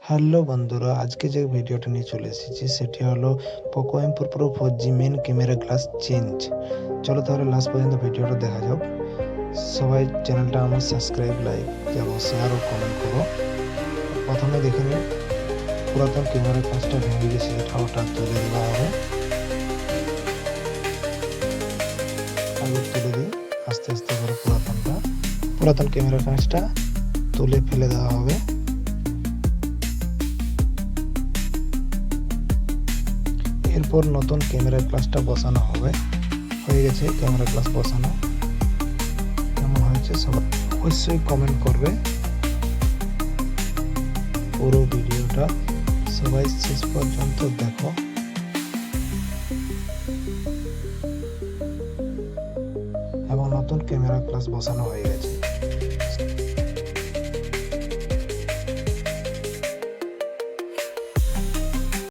Hello বন্ধুরা, আজকে যে ভিডিওটা নিয়ে চলে এসেছি সেটি হলো Poco M4 Pro 4G main camera glass change. চলো তাহলে লাস্ট পর্যন্ত ভিডিওটা দেখা যাক। সবাই চ্যানেলটা আমার সাবস্ক্রাইব, লাইক এবং শেয়ার ও কমেন্ট করো। প্রথমে দেখে নিন পুরাতন ক্যামেরা গ্লাসটা ভেঙে গেছে, যেটা ওটা তুলে দেওয়া হবে। আগে তুলে দিই আস্তে আস্তে করে পুরাতন ক্যামেরা গ্লাসটা তুলে ফেলে দেওয়া হবে। এরপর নতুন ক্যামেরা গ্লাসটা বসানো হবে। হয়ে গেছে ক্যামেরা গ্লাস বসানো। কেমন হয়েছে সবাই অবশ্যই কমেন্ট করবে। পুরো ভিডিওটা সবাই শেষ পর্যন্ত দেখো। এবং নতুন ক্যামেরা গ্লাস বসানো হয়ে গেছে।